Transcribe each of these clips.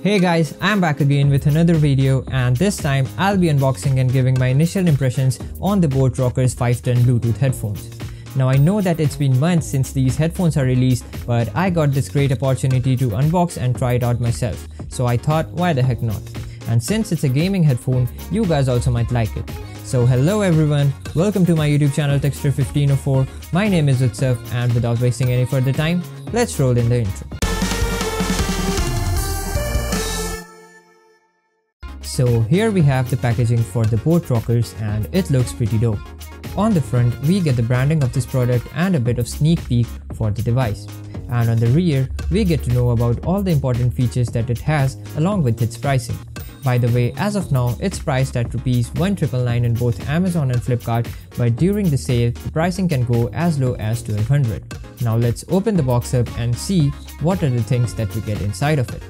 Hey guys, I'm back again with another video, and this time I'll be unboxing and giving my initial impressions on the Boat Rockerz 510 Bluetooth headphones. Now I know that it's been months since these headphones are released, but I got this great opportunity to unbox and try it out myself, so I thought why the heck not. And since it's a gaming headphone, you guys also might like it. So hello everyone, welcome to my YouTube channel Techster 1504. My name is Utsav, and without wasting any further time, let's roll in the intro. So here we have the packaging for the Boat Rockerz, and it looks pretty dope. On the front we get the branding of this product and a bit of sneak peek for the device. And on the rear we get to know about all the important features that it has along with its pricing. By the way, as of now it's priced at ₹1,999 in both Amazon and Flipkart, but during the sale the pricing can go as low as $1,200. Now let's open the box up and see what are the things that we get inside of it.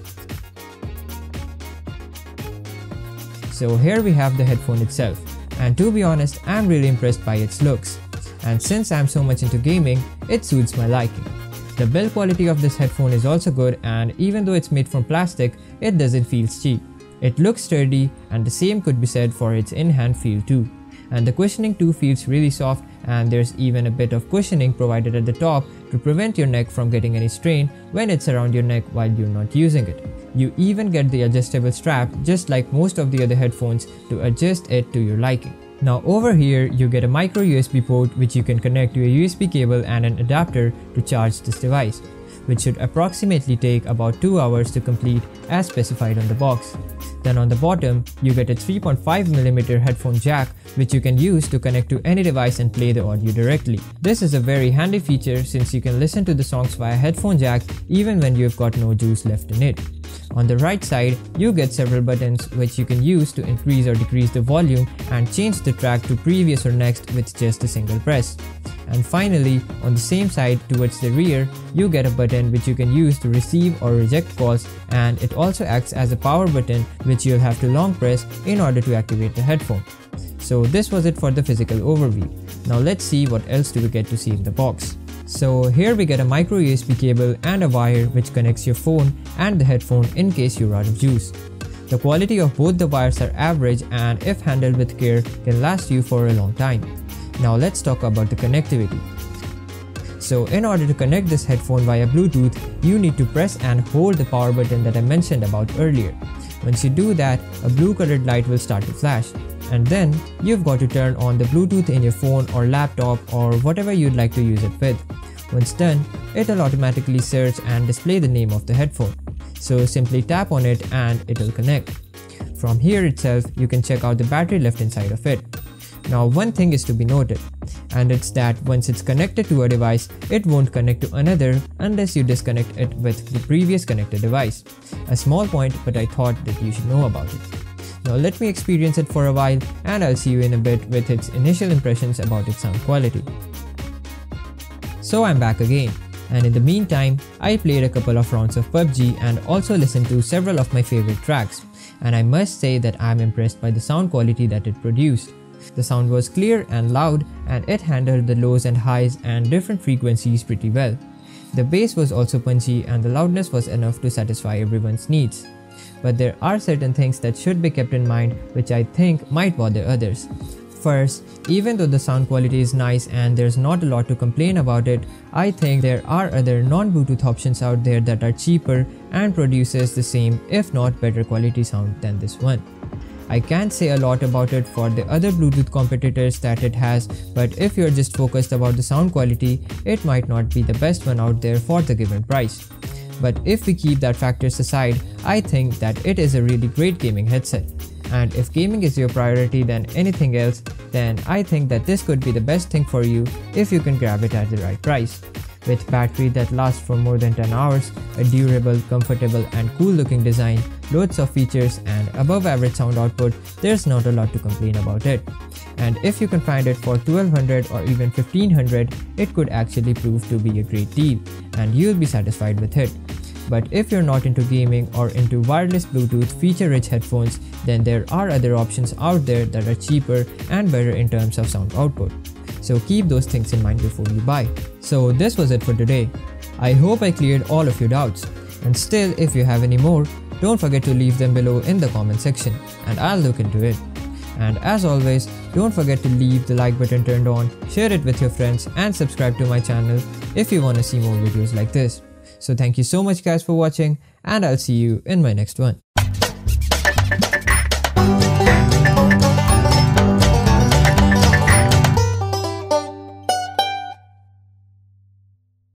So here we have the headphone itself, and to be honest, I'm really impressed by its looks. And since I'm so much into gaming, it suits my liking. The build quality of this headphone is also good, and even though it's made from plastic, it doesn't feel cheap. It looks sturdy, and the same could be said for its in-hand feel too. And the cushioning too feels really soft, and there's even a bit of cushioning provided at the top to prevent your neck from getting any strain when it's around your neck while you're not using it. You even get the adjustable strap, just like most of the other headphones, to adjust it to your liking. Now over here you get a micro USB port which you can connect to a USB cable and an adapter to charge this device, which should approximately take about 2 hours to complete as specified on the box. Then on the bottom you get a 3.5mm headphone jack which you can use to connect to any device and play the audio directly. This is a very handy feature since you can listen to the songs via headphone jack even when you've got no juice left in it. On the right side, you get several buttons which you can use to increase or decrease the volume and change the track to previous or next with just a single press. And finally, on the same side towards the rear, you get a button which you can use to receive or reject calls, and it also acts as a power button which you'll have to long press in order to activate the headphone. So this was it for the physical overview. Now let's see what else do we get to see in the box. So here we get a micro USB cable and a wire which connects your phone and the headphone in case you're out of juice. The quality of both the wires are average, and if handled with care can last you for a long time. Now let's talk about the connectivity. So in order to connect this headphone via Bluetooth, you need to press and hold the power button that I mentioned about earlier. Once you do that, a blue colored light will start to flash. And then you've got to turn on the Bluetooth in your phone or laptop or whatever you'd like to use it with. Once done, it'll automatically search and display the name of the headphone. So simply tap on it and it'll connect. From here itself, you can check out the battery left inside of it. Now one thing is to be noted, and it's that once it's connected to a device, it won't connect to another unless you disconnect it with the previous connected device. A small point, but I thought that you should know about it. Now let me experience it for a while, and I'll see you in a bit with its initial impressions about its sound quality. So I'm back again, and in the meantime, I played a couple of rounds of PUBG and also listened to several of my favorite tracks, and I must say that I'm impressed by the sound quality that it produced. The sound was clear and loud, and it handled the lows and highs and different frequencies pretty well. The bass was also punchy, and the loudness was enough to satisfy everyone's needs. But there are certain things that should be kept in mind which I think might bother others. First, even though the sound quality is nice and there's not a lot to complain about it, I think there are other non-Bluetooth options out there that are cheaper and produces the same if not better quality sound than this one. I can't say a lot about it for the other Bluetooth competitors that it has, but if you're just focused about the sound quality, it might not be the best one out there for the given price. But if we keep that factors aside, I think that it is a really great gaming headset. And if gaming is your priority than anything else, then I think that this could be the best thing for you if you can grab it at the right price. With battery that lasts for more than 10 hours, a durable, comfortable and cool looking design, loads of features and above average sound output, there's not a lot to complain about it. And if you can find it for $1,200 or even $1,500, it could actually prove to be a great deal, and you'll be satisfied with it. But if you're not into gaming or into wireless Bluetooth feature-rich headphones, then there are other options out there that are cheaper and better in terms of sound output. So keep those things in mind before you buy. So this was it for today. I hope I cleared all of your doubts. And still, if you have any more, don't forget to leave them below in the comment section and I'll look into it. And as always, don't forget to leave the like button turned on, share it with your friends and subscribe to my channel if you want to see more videos like this. So thank you so much guys for watching and I'll see you in my next one.